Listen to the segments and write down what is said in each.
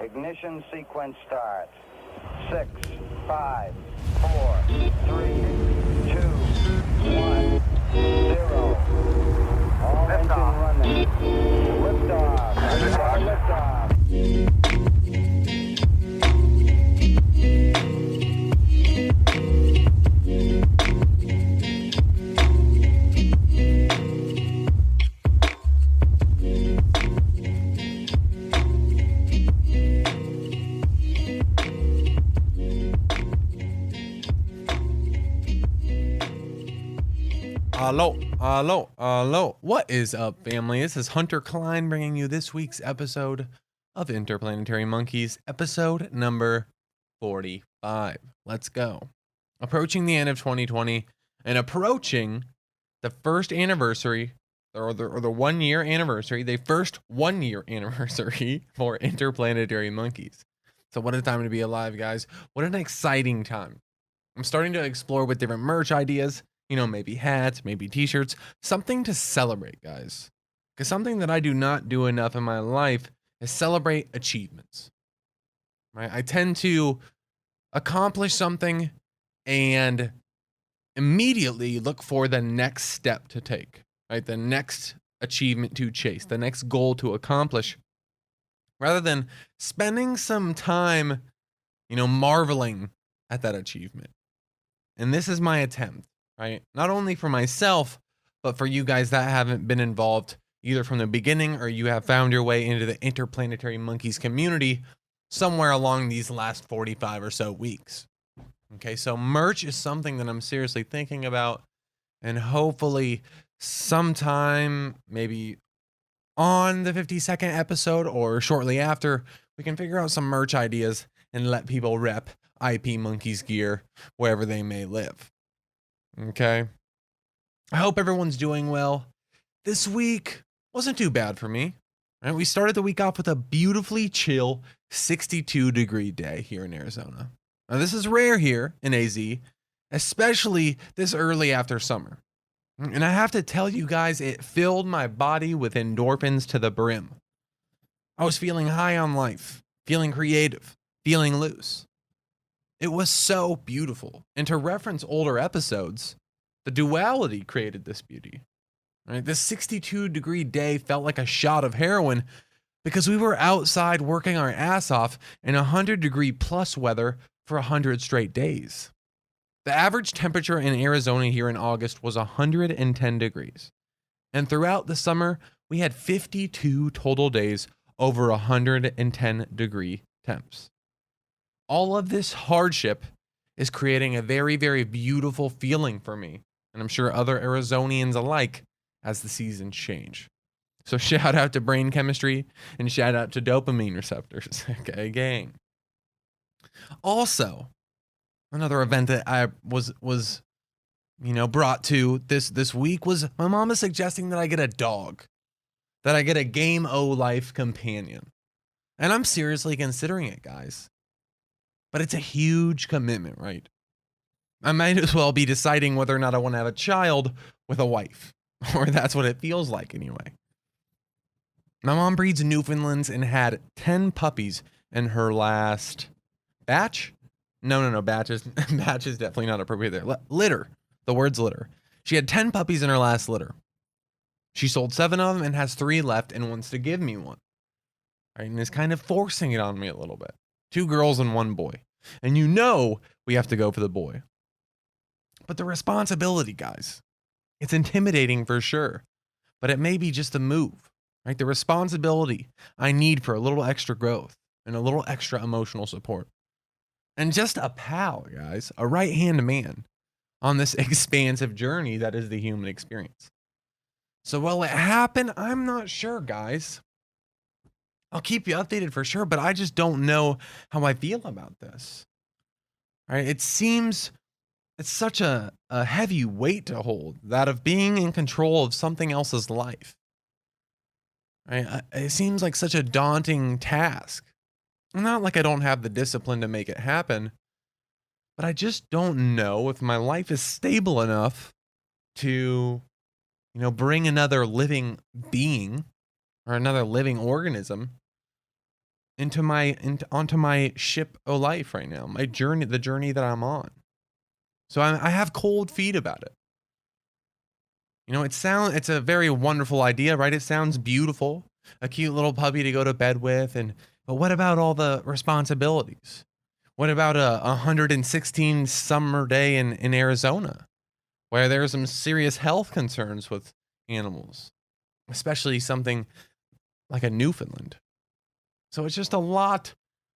Ignition sequence starts. 6, 5, 4, 3, 2, 1, 0. All engine running. Liftoff. Liftoff. Hello. What is up, family? This is Hunter Klein bringing you this week's episode of Interplanetary Monkeys, episode number 45. Let's go. Approaching the end of 2020 and approaching the first anniversary, or the 1 year anniversary, the first 1 year anniversary for Interplanetary Monkeys. So what a time to be alive, guys. What an exciting time. I'm starting to explore with different merch ideas. You know, maybe hats, maybe t-shirts, something to celebrate, guys. Because something that I do not do enough in my life is celebrate achievements. Right? I tend to accomplish something and immediately look for the next step to take, right? The next achievement to chase, the next goal to accomplish, rather than spending some time, marveling at that achievement. And this is my attempt. Right? Not only for myself, but for you guys that haven't been involved either from the beginning or you have found your way into the Interplanetary Monkeys community somewhere along these last 45 or so weeks. Okay, so merch is something that I'm seriously thinking about, and hopefully sometime, maybe on the 52nd episode or shortly after, we can figure out some merch ideas and let people rep IP Monkeys gear wherever they may live. Okay. I hope everyone's doing well. This week wasn't too bad for me. Right? We started the week off with a beautifully chill 62-degree day here in Arizona. Now, this is rare here in AZ, especially this early after summer. And I have to tell you guys, it filled my body with endorphins to the brim. I was feeling high on life, feeling creative, feeling loose. It was so beautiful. And to reference older episodes, the duality created this beauty. Right? This 62-degree day felt like a shot of heroin because we were outside working our ass off in 100-degree plus weather for 100 straight days. The average temperature in Arizona here in August was 110 degrees. And throughout the summer, we had 52 total days over 110-degree temps. All of this hardship is creating a very, very beautiful feeling for me, and I'm sure other Arizonians alike as the seasons change. So shout out to brain chemistry and shout out to dopamine receptors. Okay, gang. Also, another event that I was brought to this week was my mom is suggesting that I get a dog, that I get a Game O Life companion, and I'm seriously considering it, guys. But it's a huge commitment, right? I might as well be deciding whether or not I want to have a child with a wife. Or that's what it feels like anyway. My mom breeds Newfoundlands and had 10 puppies in her last batch. No, batch is definitely not appropriate there. Litter. The word's litter. She had 10 puppies in her last litter. She sold 7 of them and has 3 left and wants to give me one. Right, and is kind of forcing it on me a little bit. 2 girls and 1 boy. And we have to go for the boy. But the responsibility, guys, it's intimidating for sure. But it may be just a move, right? The responsibility I need for a little extra growth and a little extra emotional support. And just a pal, guys, a right-hand man on this expansive journey that is the human experience. So will it happen? I'm not sure, guys. I'll keep you updated for sure, but I just don't know how I feel about this. All right, it seems it's such a heavy weight to hold, that of being in control of something else's life. Right? It seems like such a daunting task. Not like I don't have the discipline to make it happen, but I just don't know if my life is stable enough to, bring another living being or another living organism onto my ship of life right now, my journey, the journey that I'm on. So I have cold feet about it. You know, it's a very wonderful idea, right? It sounds beautiful, a cute little puppy to go to bed with, but what about all the responsibilities? What about a 116 summer day in Arizona, where there are some serious health concerns with animals, especially something like a Newfoundland? So it's just a lot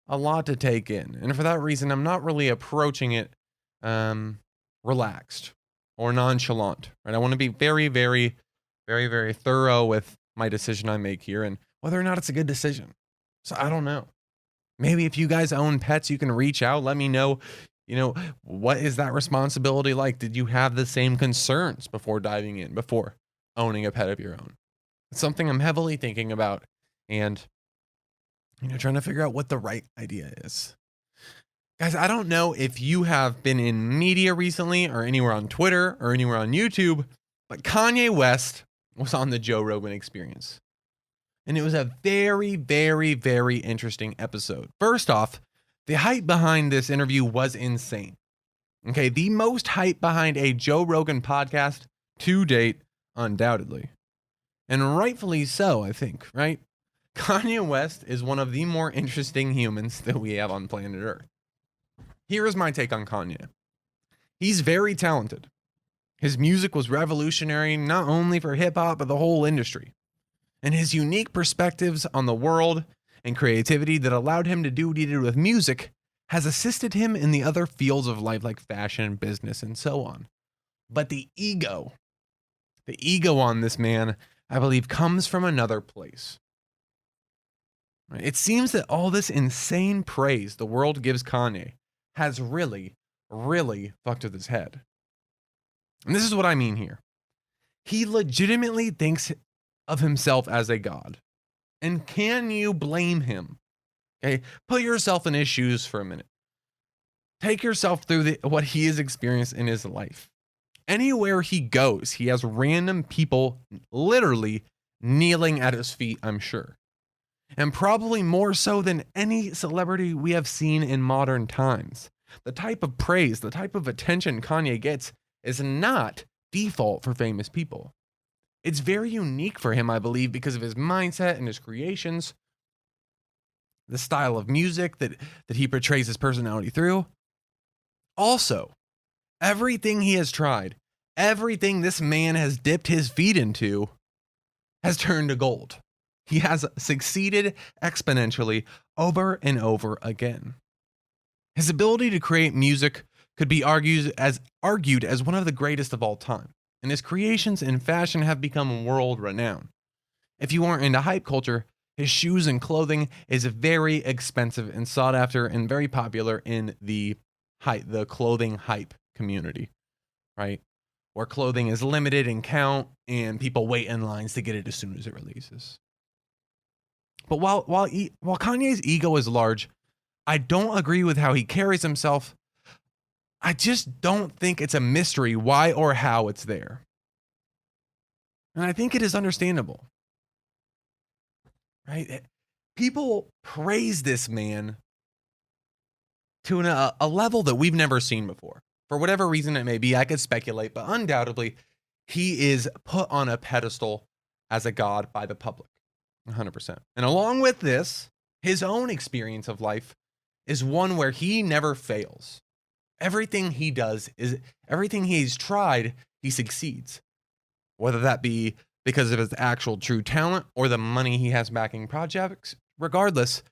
to take in. And for that reason, I'm not really approaching it relaxed or nonchalant, right? I want to be very, very, very, very thorough with my decision I make here and whether or not it's a good decision. So I don't know. Maybe if you guys own pets, you can reach out. Let me know, what is that responsibility like? Did you have the same concerns before diving in, before owning a pet of your own? It's something I'm heavily thinking about and, trying to figure out what the right idea is. Guys, I don't know if you have been in media recently or anywhere on Twitter or anywhere on YouTube, but Kanye West was on the Joe Rogan Experience. And it was a very, very, very interesting episode. First off, the hype behind this interview was insane. Okay, the most hype behind a Joe Rogan podcast to date, undoubtedly. And rightfully so, I think, right? Kanye West is one of the more interesting humans that we have on planet Earth. Here is my take on Kanye. He's very talented. His music was revolutionary, not only for hip hop, but the whole industry. And his unique perspectives on the world and creativity that allowed him to do what he did with music has assisted him in the other fields of life like fashion, business, and so on. But the ego on this man, I believe, comes from another place. It seems that all this insane praise the world gives Kanye has really, really fucked with his head. And this is what I mean here. He legitimately thinks of himself as a god. And can you blame him? Okay, put yourself in his shoes for a minute. Take yourself through what he has experienced in his life. Anywhere he goes, he has random people literally kneeling at his feet, I'm sure. And probably more so than any celebrity we have seen in modern times. The type of praise, the type of attention Kanye gets is not default for famous people. It's very unique for him, I believe, because of his mindset and his creations, the style of music that he portrays his personality through. Also, everything he has tried, everything this man has dipped his feet into has turned to gold. He has succeeded exponentially over and over again. His ability to create music could be argued as one of the greatest of all time, and his creations in fashion have become world renowned. If you aren't into hype culture, his shoes and clothing is very expensive and sought after and very popular in the clothing hype community, right? Where clothing is limited in count and people wait in lines to get it as soon as it releases. But while Kanye's ego is large, I don't agree with how he carries himself. I just don't think it's a mystery why or how it's there. And I think it is understandable. Right? People praise this man to a level that we've never seen before. For whatever reason it may be, I could speculate, but undoubtedly, he is put on a pedestal as a god by the public. 100%. And along with this, his own experience of life is one where he never fails. Everything he's tried, he succeeds. Whether that be because of his actual true talent or the money he has backing projects, regardless,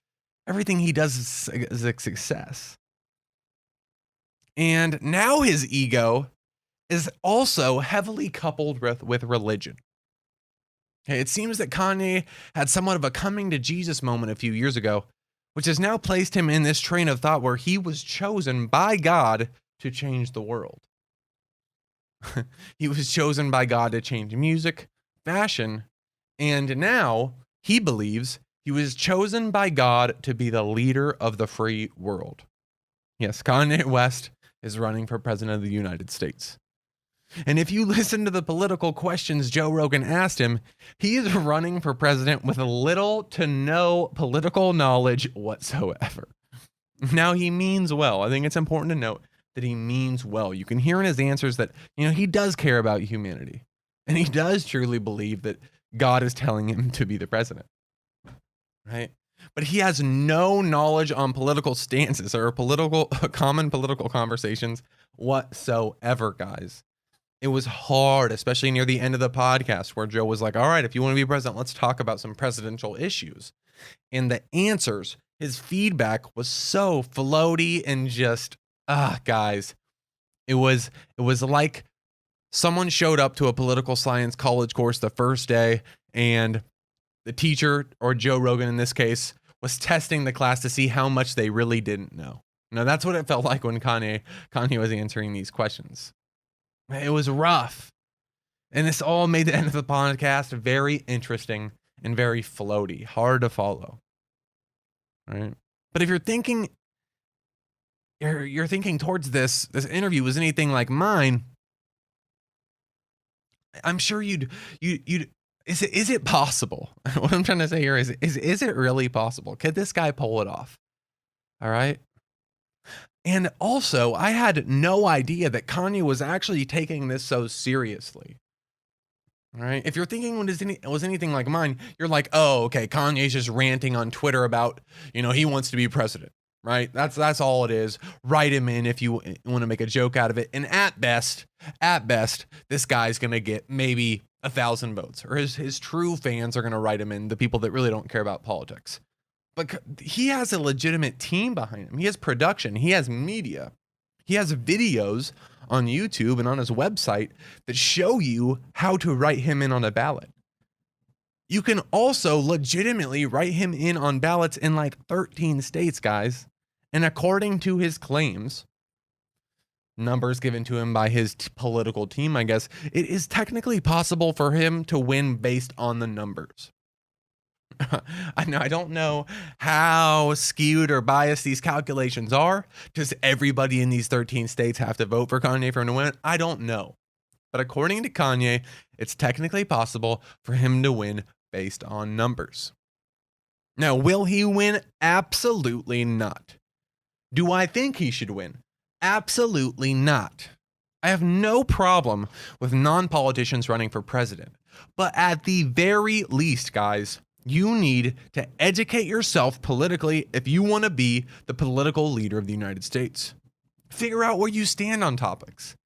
everything he does is a success. And now his ego is also heavily coupled with religion. Okay, it seems that Kanye had somewhat of a coming to Jesus moment a few years ago, which has now placed him in this train of thought where he was chosen by God to change the world. He was chosen by God to change music, fashion, and now he believes he was chosen by God to be the leader of the free world. Yes, Kanye West is running for president of the United States. And if you listen to the political questions Joe Rogan asked him, he is running for president with little to no political knowledge whatsoever. Now, he means well. I think it's important to note that he means well. You can hear in his answers that, he does care about humanity. And he does truly believe that God is telling him to be the president. Right? But he has no knowledge on political stances or common political conversations whatsoever, guys. It was hard, especially near the end of the podcast, where Joe was like, all right, if you want to be president, let's talk about some presidential issues. And the answers, his feedback was so floaty and just, guys, it was like someone showed up to a political science college course the first day, and the teacher, or Joe Rogan in this case, was testing the class to see how much they really didn't know. Now, that's what it felt like when Kanye was answering these questions. It was rough. And this all made the end of the podcast very interesting and very floaty, hard to follow. Right? But if you're thinking towards this interview was anything like mine, I'm sure you'd is it possible? What I'm trying to say here is it really possible? Could this guy pull it off? All right. And also, I had no idea that Kanye was actually taking this so seriously. All right. If you're thinking it was anything like mine, you're like, oh, okay, Kanye's just ranting on Twitter about, he wants to be president. Right? That's all it is. Write him in if you want to make a joke out of it. And at best, this guy's going to get maybe 1,000 votes, or his true fans are going to write him in, the people that really don't care about politics. But he has a legitimate team behind him. He has production. He has media. He has videos on YouTube and on his website that show you how to write him in on a ballot. You can also legitimately write him in on ballots in like 13 states, guys. And according to his claims, numbers given to him by his political team, I guess, it is technically possible for him to win based on the numbers. I don't know how skewed or biased these calculations are. Does everybody in these 13 states have to vote for Kanye for him to win? I don't know. But according to Kanye, it's technically possible for him to win based on numbers. Now, will he win? Absolutely not. Do I think he should win? Absolutely not. I have no problem with non-politicians running for president. But at the very least, guys, you need to educate yourself politically if you want to be the political leader of the United States. Figure out where you stand on topics.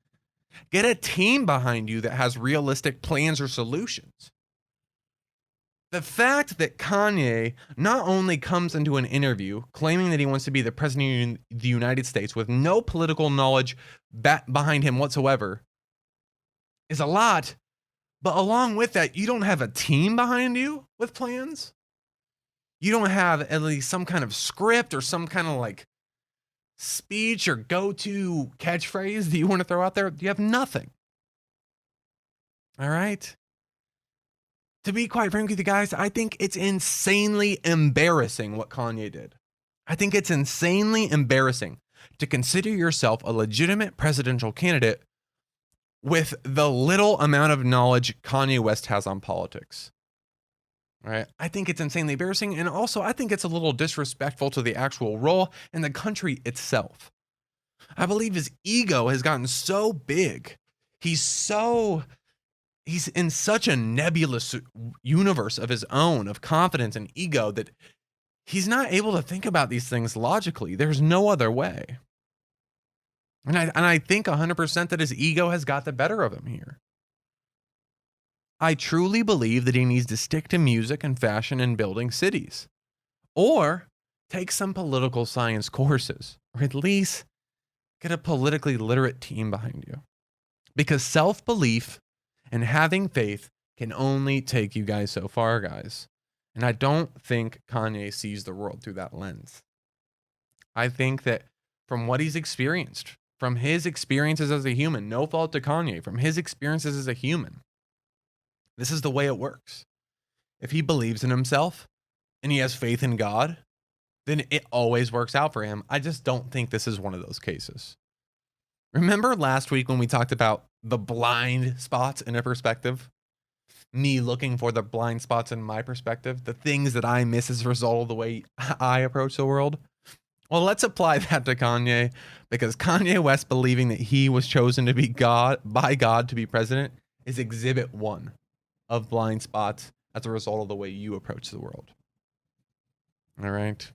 Get a team behind you that has realistic plans or solutions. The fact that Kanye not only comes into an interview claiming that he wants to be the president of the United States with no political knowledge behind him whatsoever is a lot. But along with that, you don't have a team behind you with plans. You don't have at least some kind of script or some kind of like speech or go-to catchphrase that you want to throw out there. You have nothing. All right. To be quite frank with you guys, I think it's insanely embarrassing what Kanye did. I think it's insanely embarrassing to consider yourself a legitimate presidential candidate with the little amount of knowledge Kanye West has on politics. Right? I think it's insanely embarrassing. And also, I think it's a little disrespectful to the actual role and the country itself. I believe his ego has gotten so big. He's in such a nebulous universe of his own, of confidence and ego, that he's not able to think about these things logically. There's no other way. And I think 100% that his ego has got the better of him here. I truly believe that he needs to stick to music and fashion and building cities. Or take some political science courses. Or at least get a politically literate team behind you. Because self-belief and having faith can only take you guys so far, guys. And I don't think Kanye sees the world through that lens. I think that from what he's experienced, from his experiences as a human, no fault to Kanye, from his experiences as a human, this is the way it works. If he believes in himself and he has faith in God, then it always works out for him. I just don't think this is one of those cases. Remember last week when we talked about the blind spots in a perspective, me looking for the blind spots in my perspective, the things that I miss as a result of the way I approach the world. Well, let's apply that to Kanye, because Kanye West believing that he was chosen to be by God to be president is exhibit one of blind spots as a result of the way you approach the world. All right.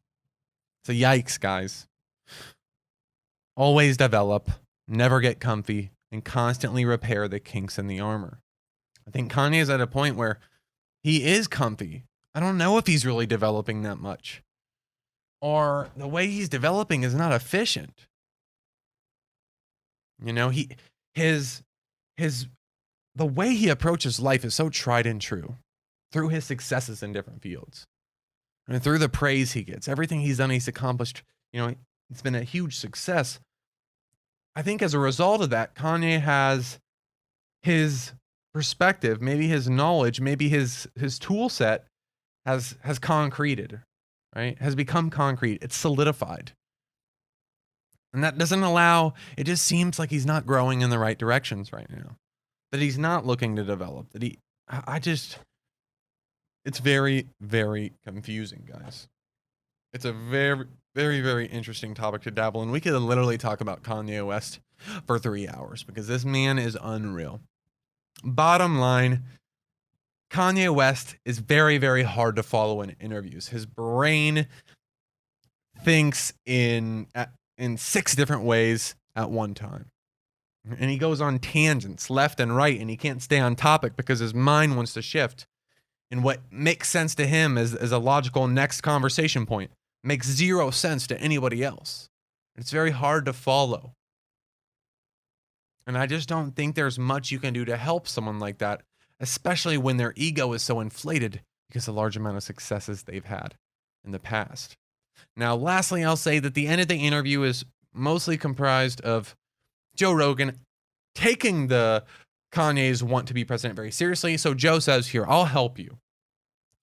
So yikes, guys. Always develop, never get comfy, and constantly repair the kinks in the armor. I think Kanye is at a point where he is comfy. I don't know if he's really developing that much, or the way he's developing is not efficient. You know, the way he approaches life is so tried and true through his successes in different fields and through the praise he gets. Everything he's done, he's accomplished. You know, it's been a huge success. I think as a result of that, Kanye has his perspective, maybe his knowledge, maybe his tool set has concreted, right? Has become concrete. It's solidified. And that doesn't allow, it just seems like he's not growing in the right directions right now. That he's not looking to develop. It's very, very confusing, guys. It's a very, very, very interesting topic to dabble in. We could literally talk about Kanye West for 3 hours because this man is unreal. Bottom line, Kanye West is very, very hard to follow in interviews. His brain thinks in 6 different ways at one time. And he goes on tangents left and right, and he can't stay on topic because his mind wants to shift. And what makes sense to him as a logical next conversation point makes zero sense to anybody else. It's very hard to follow. And I just don't think there's much you can do to help someone like that, especially when their ego is so inflated because of the large amount of successes they've had in the past. Now, lastly, I'll say that the end of the interview is mostly comprised of Joe Rogan taking the Kanye's want to be president very seriously. So Joe says, here, I'll help you.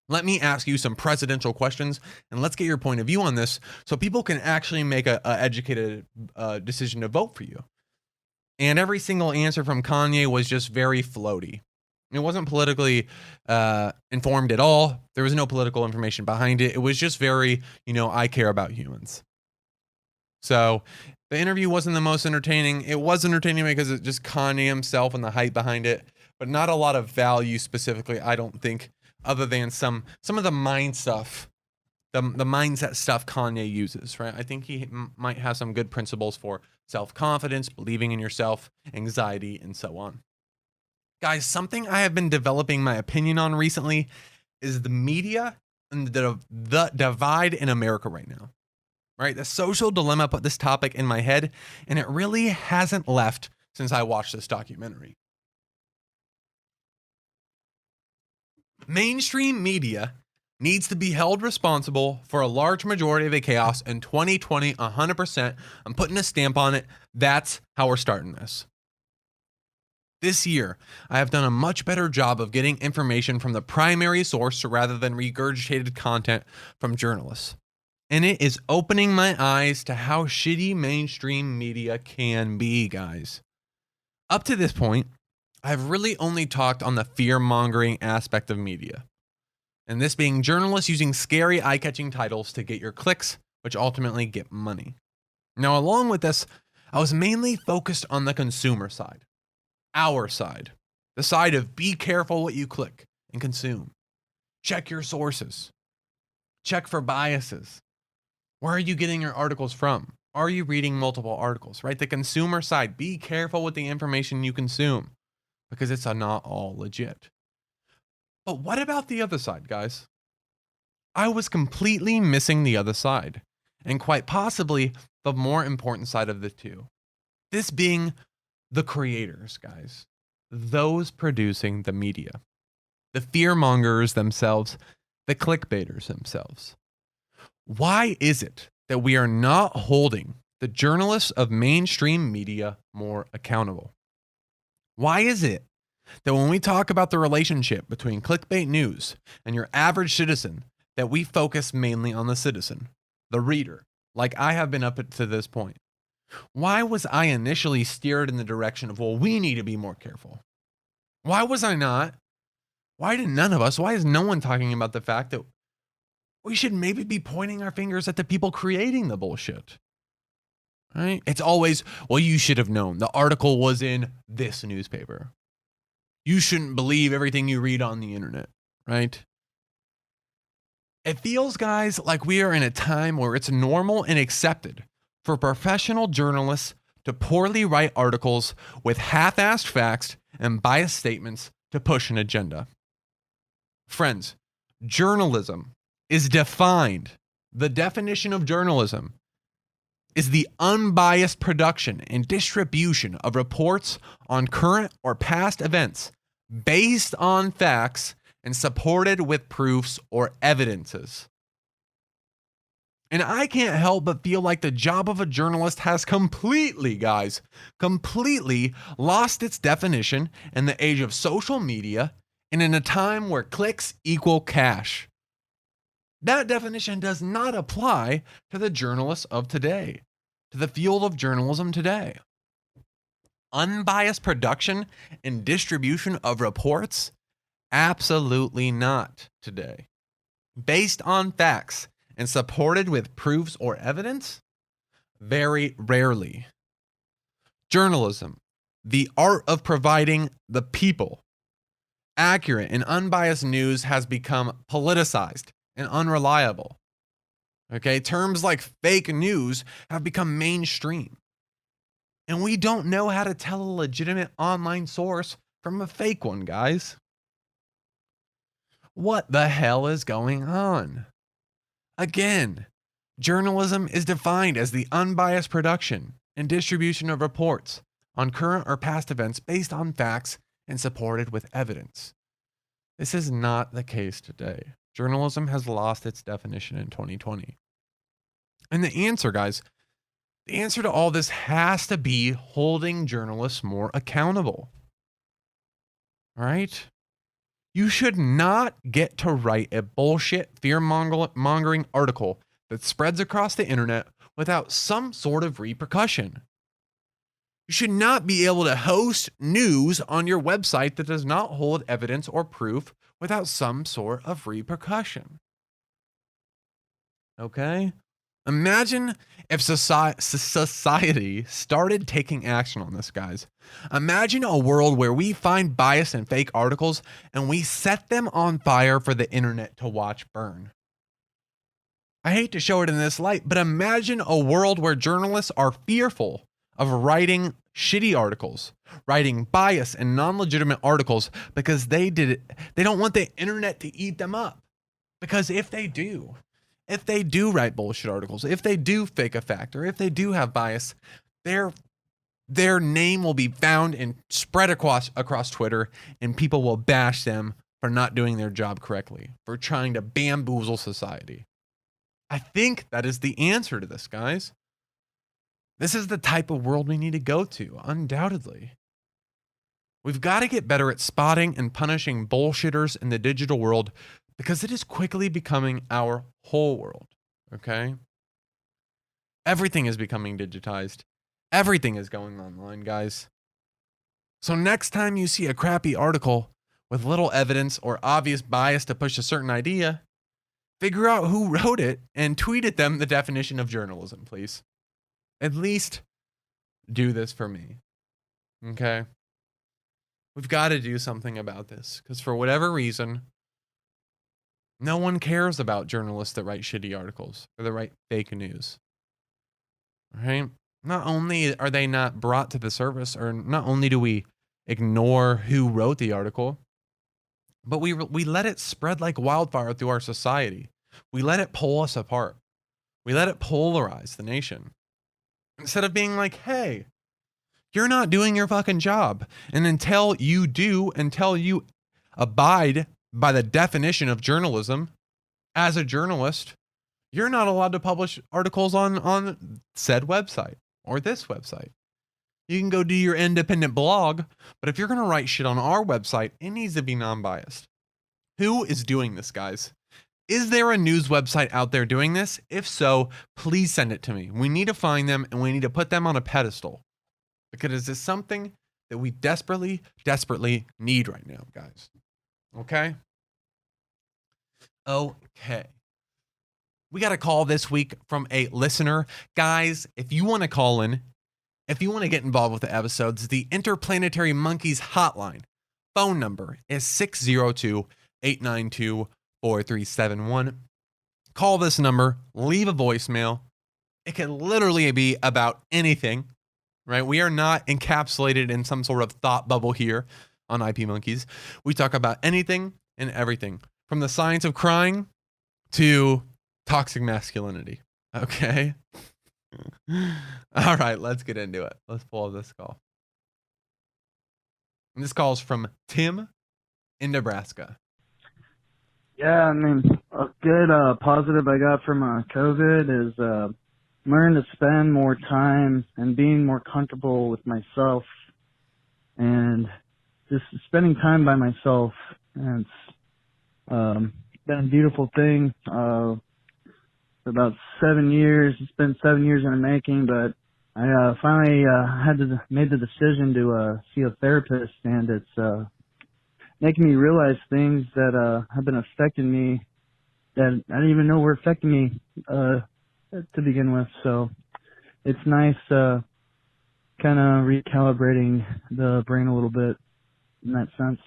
Let me ask you some presidential questions, and let's get your point of view on this so people can actually make an educated decision to vote for you. And every single answer from Kanye was just very floaty. It wasn't politically informed at all. There was no political information behind it. It was just very, I care about humans. So the interview wasn't the most entertaining. It was entertaining because it's just Kanye himself and the hype behind it, but not a lot of value specifically, I don't think, other than some of the mind stuff, the mindset stuff Kanye uses, right? I think he might have some good principles for self-confidence, believing in yourself, anxiety, and so on. Guys, something I have been developing my opinion on recently is the media and the divide in America right now, right? The social dilemma put this topic in my head, and it really hasn't left since I watched this documentary. Mainstream media needs to be held responsible for a large majority of the chaos in 2020, 100%. I'm putting a stamp on it. That's how we're starting this. This year, I have done a much better job of getting information from the primary source rather than regurgitated content from journalists. And it is opening my eyes to how shitty mainstream media can be, guys. Up to this point, I've really only talked on the fear-mongering aspect of media. And this being journalists using scary, eye-catching titles to get your clicks, which ultimately get money. Now, along with this, I was mainly focused on the consumer side. Our side. The side of be careful what you click and consume. Check your sources. Check for biases. Where are you getting your articles from? Are you reading multiple articles, right? The consumer side, be careful with the information you consume because it's not all legit. But what about the other side, guys? I was completely missing the other side, and quite possibly the more important side of the two. This being the creators, guys. Those producing the media. The fearmongers themselves, the clickbaiters themselves. Why is it that we are not holding the journalists of mainstream media more accountable? Why is it that when we talk about the relationship between clickbait news and your average citizen, that we focus mainly on the citizen, the reader, like I have been up to this point? Why was I initially steered in the direction of, well, we need to be more careful? Why was I not? Why is no one talking about the fact that we should maybe be pointing our fingers at the people creating the bullshit? Right? It's always, well, you should have known. The article was in this newspaper. You shouldn't believe everything you read on the internet, right? It feels, guys, like we are in a time where it's normal and accepted for professional journalists to poorly write articles with half-assed facts and biased statements to push an agenda. Friends, journalism is defined. The definition of journalism is the unbiased production and distribution of reports on current or past events based on facts and supported with proofs or evidences. And I can't help but feel like the job of a journalist has completely lost its definition in the age of social media and in a time where clicks equal cash. That definition does not apply to the journalists of today, to the field of journalism today. Unbiased production and distribution of reports? Absolutely not today. Based on facts and supported with proofs or evidence? Very rarely. Journalism, the art of providing the people accurate and unbiased news, has become politicized and unreliable. Okay, terms like fake news have become mainstream. And we don't know how to tell a legitimate online source from a fake one, guys. What the hell is going on? Again, journalism is defined as the unbiased production and distribution of reports on current or past events based on facts and supported with evidence. This is not the case today. Journalism has lost its definition in 2020. And the answer, guys, the answer to all this has to be holding journalists more accountable. All right? You should not get to write a bullshit fear-mongering article that spreads across the internet without some sort of repercussion. You should not be able to host news on your website that does not hold evidence or proof without some sort of repercussion. Okay? Imagine if society started taking action on this, guys. Imagine a world where we find bias and fake articles and we set them on fire for the internet to watch burn. I hate to show it in this light, but imagine a world where journalists are fearful of writing shitty articles, writing bias and non-legitimate articles because they don't want the internet to eat them up. Because if they do write bullshit articles, if they do fake a fact, or if they do have bias, their name will be found and spread across Twitter, and people will bash them for not doing their job correctly, for trying to bamboozle society. I think that is the answer to this, guys. This is the type of world we need to go to, undoubtedly. We've got to get better at spotting and punishing bullshitters in the digital world, because it is quickly becoming our whole world, okay? Everything is becoming digitized. Everything is going online, guys. So next time you see a crappy article with little evidence or obvious bias to push a certain idea, figure out who wrote it and tweet at them the definition of journalism, please. At least do this for me, okay? We've got to do something about this, because for whatever reason, no one cares about journalists that write shitty articles or that write fake news. Right? Not only are they not brought to the surface, or not only do we ignore who wrote the article, but we let it spread like wildfire through our society. We let it pull us apart. We let it polarize the nation. Instead of being like, hey, you're not doing your fucking job. And until you abide by the definition of journalism, as a journalist, you're not allowed to publish articles on said website or this website. You can go do your independent blog, but if you're going to write shit on our website, it needs to be non-biased. Who is doing this, guys? Is there a news website out there doing this? If so, please send it to me. We need to find them and we need to put them on a pedestal because it's something that we desperately, desperately need right now, guys. Okay? Okay. We got a call this week from a listener. Guys, if you want to call in, if you want to get involved with the episodes, the Interplanetary Monkeys hotline phone number is 602-892-4371. Call this number, leave a voicemail. It can literally be about anything, right? We are not encapsulated in some sort of thought bubble here on IP Monkeys. We talk about anything and everything, from the science of crying to toxic masculinity. Okay? All right, let's get into it. Let's pull up this call. And this call is from Tim in Nebraska. Yeah, I mean, a good positive I got from COVID is learning to spend more time and being more comfortable with myself and just spending time by myself. And it's been a beautiful thing. For about 7 years, it's been 7 years in the making, but I finally made the decision to see a therapist, and it's making me realize things that have been affecting me that I didn't even know were affecting me to begin with. So it's nice kind of recalibrating the brain a little bit in that sense.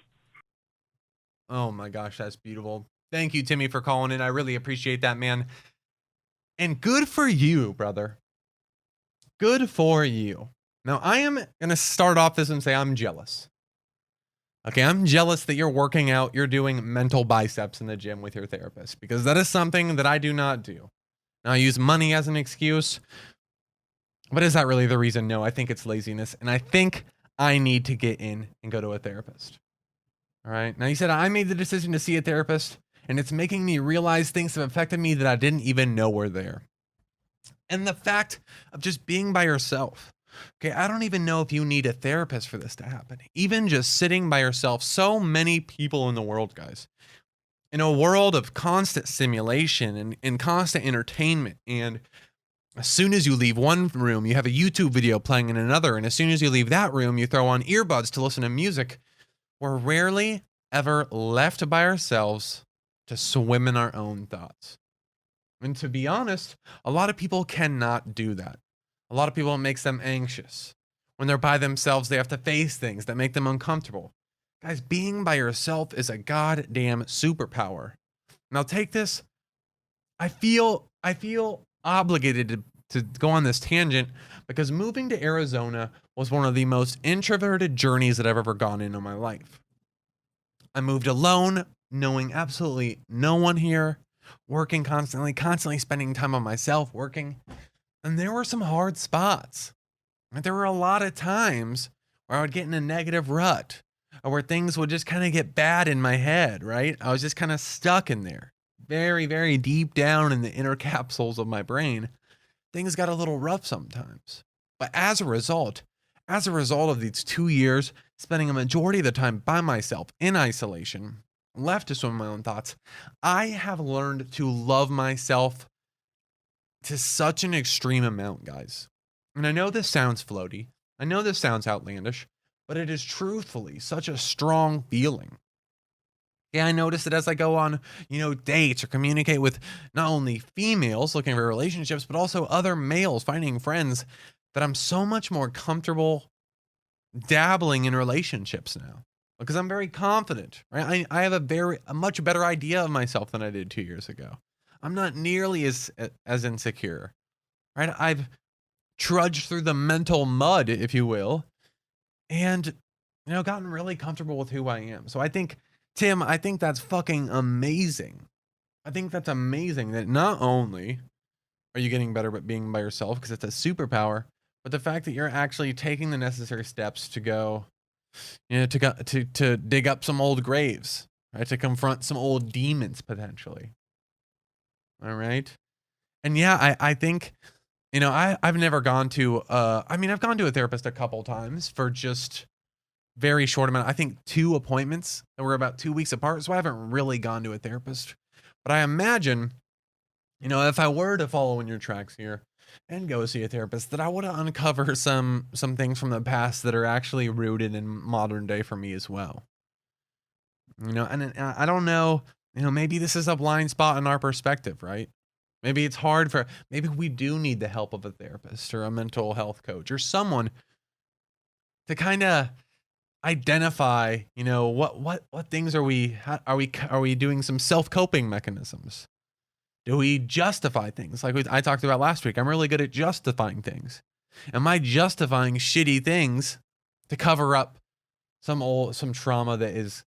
Oh my gosh, that's beautiful. Thank you, Timmy, for calling in. I really appreciate that, man. And good for you, brother. Good for you. Now, I am going to start off this and say I'm jealous. Okay, I'm jealous that you're working out, you're doing mental biceps in the gym with your therapist, because that is something that I do not do. Now, I use money as an excuse, but is that really the reason? No, I think it's laziness, and I think I need to get in and go to a therapist. All right, now you said I made the decision to see a therapist, and it's making me realize things have affected me that I didn't even know were there. And the fact of just being by yourself. Okay, I don't even know if you need a therapist for this to happen. Even just sitting by yourself, so many people in the world, guys, in a world of constant stimulation and constant entertainment. And as soon as you leave one room, you have a YouTube video playing in another. And as soon as you leave that room, you throw on earbuds to listen to music. We're rarely ever left by ourselves to swim in our own thoughts. And to be honest, a lot of people cannot do that. A lot of people, it makes them anxious. When they're by themselves, they have to face things that make them uncomfortable. Guys, being by yourself is a goddamn superpower. Now take this. I feel obligated to go on this tangent because moving to Arizona was one of the most introverted journeys that I've ever gone in my life. I moved alone, knowing absolutely no one here, working constantly spending time on myself, working. And there were some hard spots. There were a lot of times where I would get in a negative rut or where things would just kind of get bad in my head, right? I was just kind of stuck in there, very, very deep down in the inner capsules of my brain. Things got a little rough sometimes. But as a result of these 2 years, spending a majority of the time by myself in isolation, left to swim in my own thoughts, I have learned to love myself to such an extreme amount, guys. And I know this sounds floaty. I know this sounds outlandish, but it is truthfully such a strong feeling. Yeah, I notice that as I go on, dates or communicate with not only females looking for relationships, but also other males finding friends, that I'm so much more comfortable dabbling in relationships now because I'm very confident, right? I have a much better idea of myself than I did 2 years ago. I'm not nearly as insecure, right? I've trudged through the mental mud, if you will, and gotten really comfortable with who I am. So I think, Tim, that's fucking amazing. I think that's amazing that not only are you getting better at being by yourself because it's a superpower, but the fact that you're actually taking the necessary steps to go, to dig up some old graves, right? To confront some old demons potentially. All right. And yeah, I think, I've never gone to, I've gone to a therapist a couple times for just very short amount. I think 2 appointments that were about 2 weeks apart. So I haven't really gone to a therapist But I imagine, if I were to follow in your tracks here and go see a therapist, that I would uncover some things from the past that are actually rooted in modern day for me as well. And I don't know, maybe this is a blind spot in our perspective, right? Maybe it's hard maybe we do need the help of a therapist or a mental health coach or someone to kind of identify, what things are we doing some self-coping mechanisms? Do we justify things like I talked about last week? I'm really good at justifying things. Am I justifying shitty things to cover up some trauma that is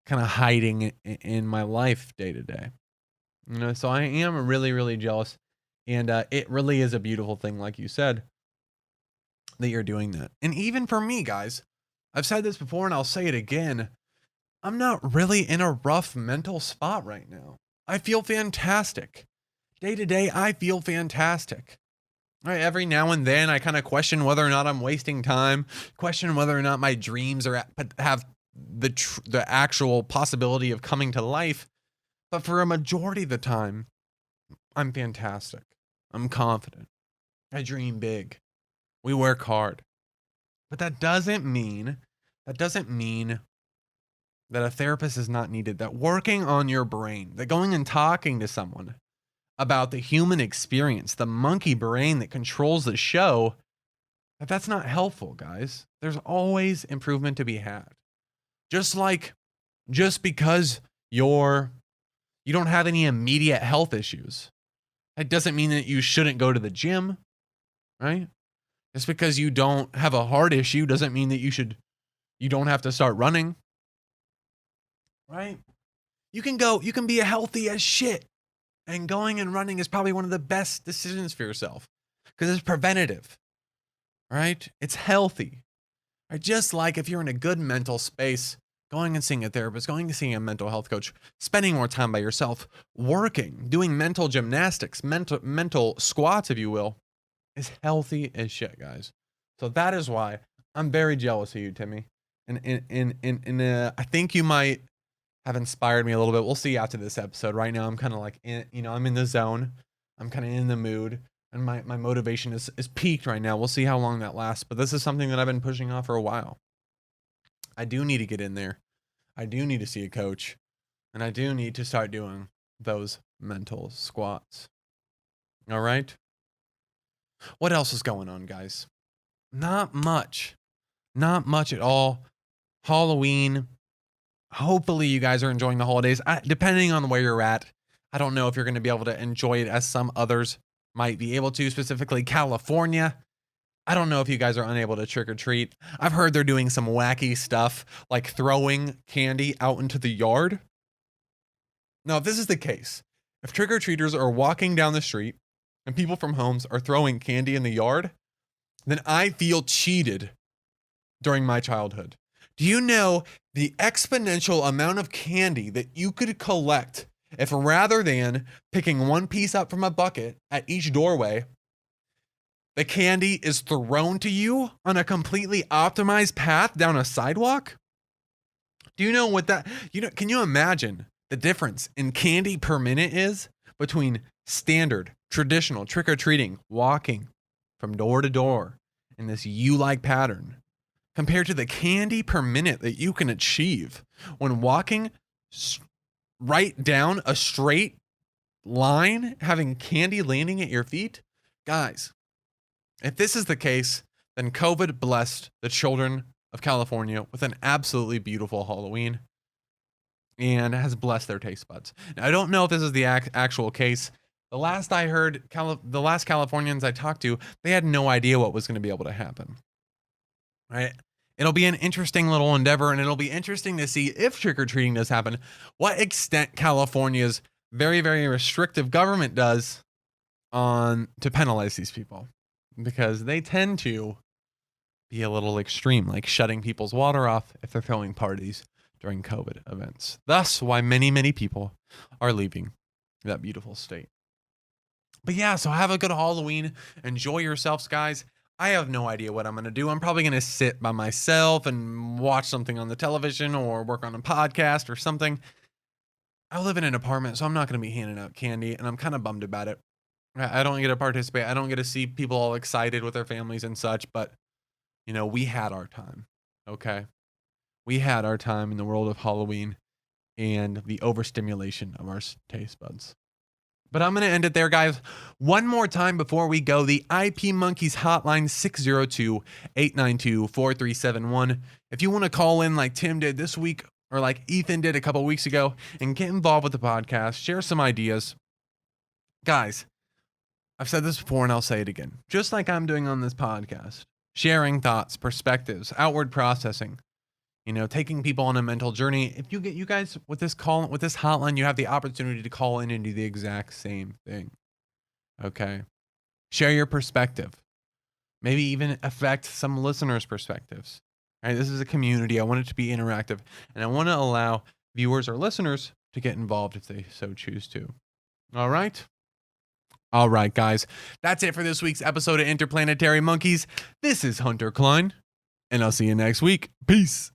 kind of hiding in my life day to day? So I am really, really jealous. And it really is a beautiful thing, like you said, that you're doing that. And even for me, guys, I've said this before and I'll say it again. I'm not really in a rough mental spot right now. I feel fantastic. Day to day, I feel fantastic. Right, every now and then, I kind of question whether or not I'm wasting time, question whether or not my dreams have the actual possibility of coming to life. But for a majority of the time, I'm fantastic. I'm confident. I dream big. We work hard. But that doesn't mean that a therapist is not needed, that working on your brain, that going and talking to someone about the human experience, the monkey brain that controls the show, that's not helpful, guys. There's always improvement to be had. Just because you don't have any immediate health issues, it doesn't mean that you shouldn't go to the gym, right? Just because you don't have a heart issue doesn't mean that you don't have to start running. Right? You can be healthy as shit. And going and running is probably one of the best decisions for yourself because it's preventative. Right? It's healthy. Right? Just like if you're in a good mental space, going and seeing a therapist, going and seeing a mental health coach, spending more time by yourself, working, doing mental gymnastics, mental squats, if you will, is healthy as shit, guys. So that is why I'm very jealous of you, Timmy. And I think you might have inspired me a little bit. We'll see after this episode. Right now, I'm kind of like, I'm in the zone. I'm kind of in the mood. And my motivation is peaked right now. We'll see how long that lasts. But this is something that I've been pushing off for a while. I do need to get in there. I do need to see a coach. And I do need to start doing those mental squats. All right? What else is going on, guys? Not much. Not much at all. Halloween. Hopefully you guys are enjoying the holidays. Depending on where you're at, I don't know if you're going to be able to enjoy it as some others might be able to, specifically California. I don't know if you guys are unable to trick or treat. I've heard they're doing some wacky stuff like throwing candy out into the yard. Now, if this is the case, if trick or treaters are walking down the street and people from homes are throwing candy in the yard, then I feel cheated during my childhood. Do you know the exponential amount of candy that you could collect if rather than picking one piece up from a bucket at each doorway, the candy is thrown to you on a completely optimized path down a sidewalk? Do you know what that, can you imagine the difference in candy per minute is between standard, traditional trick-or-treating, walking from door to door in this U-like pattern, compared to the candy per minute that you can achieve when walking right down a straight line, having candy landing at your feet? Guys, if this is the case, then COVID blessed the children of California with an absolutely beautiful Halloween and has blessed their taste buds. Now, I don't know if this is the actual case. The last I heard, the last Californians I talked to, they had no idea what was going to be able to happen. Right? It'll be an interesting little endeavor, and it'll be interesting to see if trick-or-treating does happen, what extent California's very, very restrictive government does to penalize these people, because they tend to be a little extreme, like shutting people's water off if they're throwing parties during COVID events. Thus, why many, many people are leaving that beautiful state. But yeah, so have a good Halloween. Enjoy yourselves, guys. I have no idea what I'm going to do. I'm probably going to sit by myself and watch something on the television or work on a podcast or something. I live in an apartment, so I'm not going to be handing out candy, and I'm kind of bummed about it. I don't get to participate. I don't get to see people all excited with their families and such, but, you know, we had our time, okay? We had our time in the world of Halloween and the overstimulation of our taste buds. But I'm going to end it there, guys. One more time before we go, the IP Monkeys hotline, 602-892-4371. If you want to call in like Tim did this week or like Ethan did a couple weeks ago and get involved with the podcast, share some ideas. Guys, I've said this before and I'll say it again. Just like I'm doing on this podcast, sharing thoughts, perspectives, outward processing. You know, taking people on a mental journey. If you guys with this hotline, you have the opportunity to call in and do the exact same thing. Okay. Share your perspective. Maybe even affect some listeners' perspectives. All right. This is a community. I want it to be interactive, and I want to allow viewers or listeners to get involved if they so choose to. All right. All right, guys. That's it for this week's episode of Interplanetary Monkeys. This is Hunter Klein, and I'll see you next week. Peace.